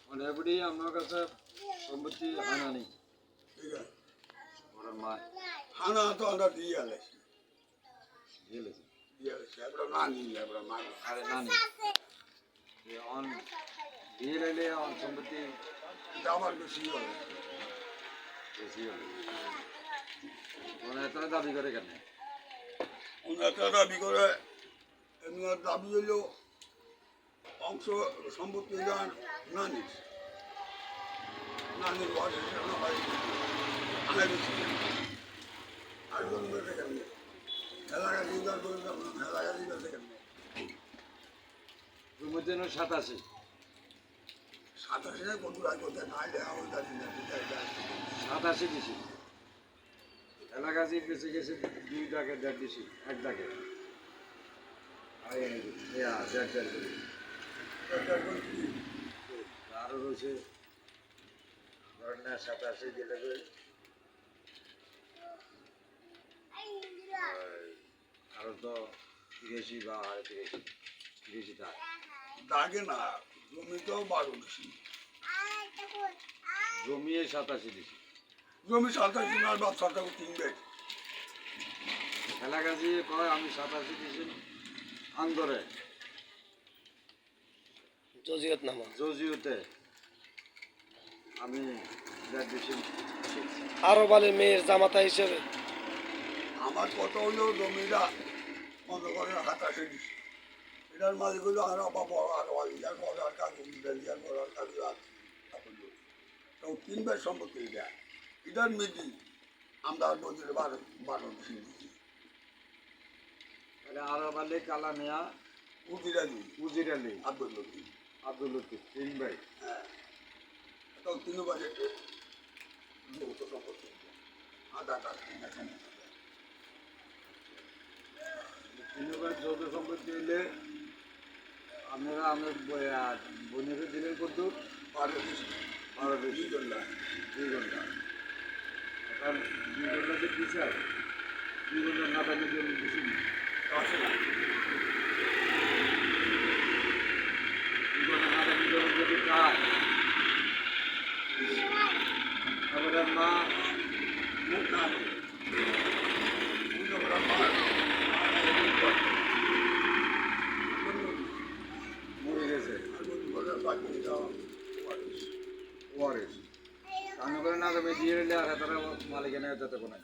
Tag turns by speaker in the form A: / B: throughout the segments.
A: মানে এবারে আমার কাছে সম্পত্তি হানা নেই।
B: ঠিক আছে
A: ওরা মা
B: হানা তো আমরা দিয়ে আলাইছি
A: দিয়েছে
B: দিয়ে আলাইছি এবার না নিলে এবার মা
A: আরে না নেই অন দিয়ে এলে অন সম্পত্তি
B: আমার বেশি হবে
A: বেশি হবে মানে এত দাবি করে কেন
B: ওনারা দাবি করে এমনি দাবি হইল অংশ সম্পত্তি নানির নানির বয়স আনে বেশি আর জন বেড়ে কেন এলাকা দিদার করে এলাকা দিদার কেন
A: রুমের জন্য 87
B: সাতাশে কত রায় করতে না দেওয়া ওই দাবি না
A: 87 দিছি এলাকাজি বেঁচে গেছে 2 টাকা 1.5 দিছি 1 টাকা আর আরো রয়েছে ধরেন না 87 দিলে আরো তো 83 বা 83 টাকা
B: দাগে না জমিতেও 12 বেশি
A: জমি 87 দিছি
B: জমি 87 আর বাপ 3 বেড
A: এলাকাজি কয় আমি 87 দিছি আন্দরে
C: জজিয়ত নামা
A: জজিওতে আমি গ্রাজুয়েশন
C: আরো বলে মেয়ের জামাতা হিসেবে
B: আমার কত হলো জমিটা বন্ধ করে হাতাশে দিছি এটার মালিক হলো আর বাবা আর ইয়ার বড় আর কাকু ইয়ার বড় আর কাকু আর তো 3 বেড সম্পত্তি এটা এটার মিদি আমরা বছরে 12 বেশি দিচ্ছি
A: মানে আরো বলে কালা মিয়া
B: উজিরালি
A: উজিরালি
B: আব্দুল লতিফ
A: আব্দুল লতিফ 3 ভাই
B: হ্যাঁ তো 3 বাজে যৌথ সম্পত্তি আধা টাকা এখানে
A: 3 ভাই যৌথ সম্পত্তি হইলে আপনারা আমার বোনের দিলেন কত
B: 12 বেশি
A: 12 বেশি
B: 2 ঘন্টা
A: 2 ঘন্টা এখন 2 ঘন্টা যে বিচার 2 ঘন্টা না থাকলে জন্য বেশি
B: আছে না
A: 2 ঘন্টা না থাকলে জন্য যদি খায় তারপরে মা
B: মুখ না
A: মরে গেছে ওয়ারিস কান করে না তবে দিয়ে এলে আর তারা মালিকানা যেতে কোনো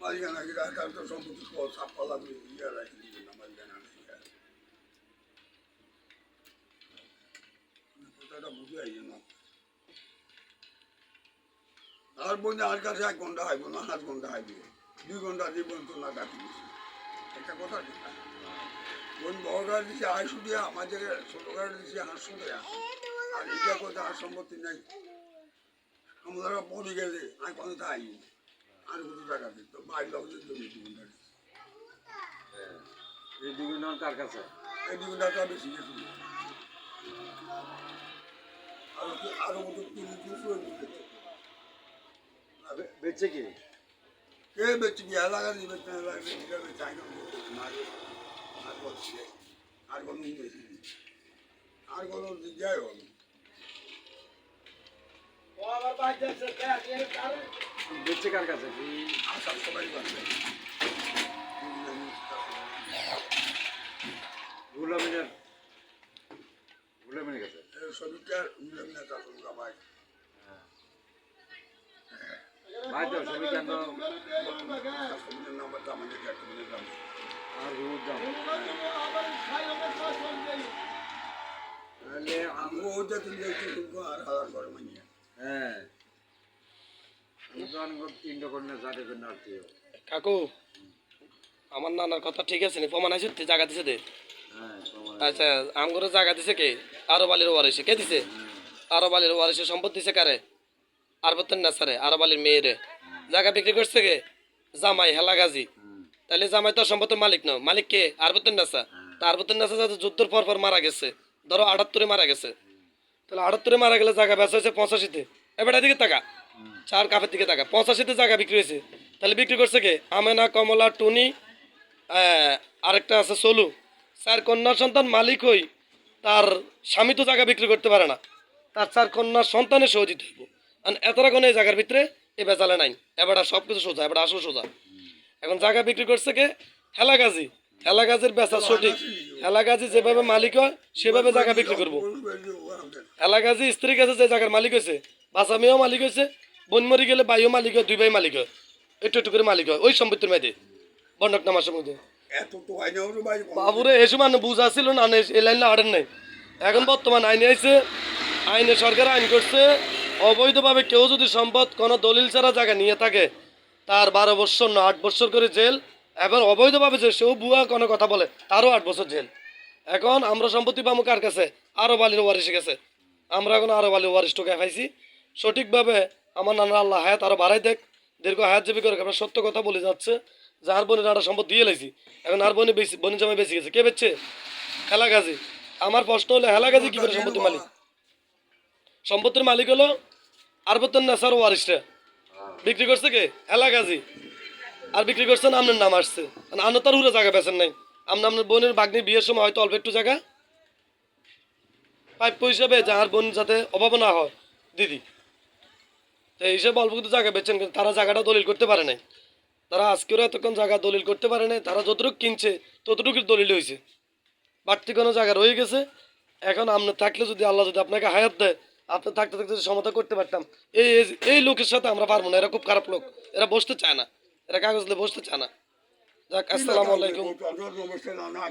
B: মালিকানা কি তার তো সম্পত্তি সাপ্পালা দিয়ে রাখি দিবেন না মালিকানা কথাটা বুঝে আইয়ে না আর বলছে আর কাছে 1 ঘন্টা আইব না 8 ঘন্টা আইব 2 ঘন্টা জীবন তো না কাটি দিছি একটা কথা ঠিক না বোন বড় গাড়ি দিছে 250 টাকা আমাদের ছোট গাড়ি দিছে 800 টাকা আর এটা কথা আর সম্পত্তি নাই আমরা পড়ে গেলে আর কোনো তাই আর কত টাকা দিত 22 লক্ষ জমি 2 ঘন্টা
A: এই 2 ঘন্টা কার কাছে
B: এই 2 ঘন্টা বেশি গেছে আরো মতো 300
A: বেচছে কি
B: কে বেচি কি এলাকা দিবে এলাকা দিবে চাই না আর বলছি আর কোনো বেশি আর কোনো যাই হল
A: বেচছে কার কাছে কি
B: আসাম সবাই বাঁচবে
A: গুলামিনের কাছে
B: সবিটা মিলে চাষা ভাই
A: ভাই তো সবই কেন
B: নাম্বারটা আমাদের দাম
A: আর রোজ দাম তাহলে
B: আমি ওইটা তুমি আর হাজার করে মানিয়ে
A: হ্যাঁ আমি তো অনেক 3টা করে না 4 করে না
C: কাকু আমার নানার কথা ঠিক আছে নি প্রমাণ আছে তুই জায়গা দিছে দে
A: হ্যাঁ
C: আচ্ছা আমগরে জায়গা দিছে কে আরো বালির ওয়ারিসে কে দিছে আরো বালির ওয়ারিসে সম্পত্তি দিছে কারে আর বতন না সারে আরো বালির মেয়েরে জায়গা বিক্রি করছে কে জামাই হেলাগাজি তাহলে জামাই তো সম্পত্তির মালিক না মালিক কে আর বতন নাসা তার বতন নাসা যাতে যুদ্ধের পর মারা গেছে ধরো 78-এ মারা গেছে তাহলে 78-এ মারা গেলে জায়গা বেচা হয়েছে 85-তে এবারে দিকে টাকা চার কাপের দিকে টাকা 85-তে জায়গা বিক্রি হয়েছে তাহলে বিক্রি করছে কে আমেনা কমলা টুনি আরেকটা আছে চলু, 4 কন্যার সন্তান মালিক হই, তার স্বামী তো জায়গা বিক্রি করতে পারে না, তার 4 কন্যার সন্তানের সহ দিতে হইব। আর এতটা কোনো এই জায়গার ভিতরে এ বেচালে নাই, এবার সব কিছু সোজা, এবার আসল সোজা। এখন জায়গা বিক্রি করছে কে? হেলাগাজি। হেলাগাজির বেচা সঠিক, হেলাগাজি যেভাবে মালিক হয় সেভাবে জায়গা বিক্রি করবো। এলাকাজি স্ত্রীর কাছে যে জায়গার মালিক হয়েছে, বাসা মেয়েও মালিক হয়েছে, বোন মরি গেলে ভাইও মালিক হয়, 2 ভাই মালিক হয়, একটু একটু করে মালিক হয় ওই সম্পত্তির মেয়েদের বন্ডক নামার মধ্যে।
B: এত তো হয় না ওর ভাই
C: বাবুরে এসব মানে বুঝা ছিল না, এই লাইনে আড়েন নাই। এখন বর্তমান আইনে আইছে, আইনে সরকার আইন করছে, অবৈধভাবে কেউ যদি সম্পদ কোনো দলিল ছাড়া জায়গা নিয়ে থাকে তার 12 বছর না 8 বছর করে জেল, এবার অবৈধভাবে যে সেও বুয়া কোনো কথা বলে তারও 8 বছর জেল। এখন আমরা সম্পত্তি পাবো কার কাছে? আরব আলীর ওয়ারিসের কাছে। আমরা এখন আরব আলীর ওয়ারিস টোকে পাইছি সঠিকভাবে। আমার নানা আল্লাহ হায়াত আরো বাড়াই দেখ, দীর্ঘ হায়াত জীবী করে। আমরা সত্য কথা বলে যাচ্ছে যে আর বোনের একটা সম্পদ দিয়ে লাইছি, এখন আর বোনে বেশি বোনের জমা বেশি গেছে, কে বেচছে? হেলাগাজি। আমার প্রশ্ন হলো হেলাগাজি কি করে সম্পত্তির মালিক? সম্পত্তির মালিক হলো আরবতন নেসার ওয়ারিসরা, বিক্রি করছে কে? হেলাগাজি। আর বিক্রি করছেন আপনার নাম আসছে, আনো তার উড়ে জায়গা বেছেন নাই। আপনার বোনের বাগ্নি বিয়ের সময় হয়তো অল্প একটু জায়গা প্রাপ্য হিসাবে যার বোন যাতে অভাব না হয় দিদি, তো এই হিসাবে অল্প কিছু জায়গা বেচেন, কিন্তু তারা জায়গাটা দলিল করতে পারে নাই। তারা আজকেও এতক্ষণ জায়গা দলিল করতে পারে নাই, তারা যতটুকু কিনছে ততটুকুর দলিল হয়েছে, বাড়তি কোনো জায়গা রয়ে গেছে। এখন আপনার থাকলে যদি আল্লাহ যদি আপনাকে হায়াত দেয়, আপনি থাকতে থাকতে যদি সমাধান করতে পারতাম। এই এই লোকের সাথে আমরা পারবো না, এরা খুব খারাপ লোক, এরা বসতে চায় না, এরা কাগজ দিয়ে বসতে চায় না। যাক, আসসালামু আলাইকুম।
B: না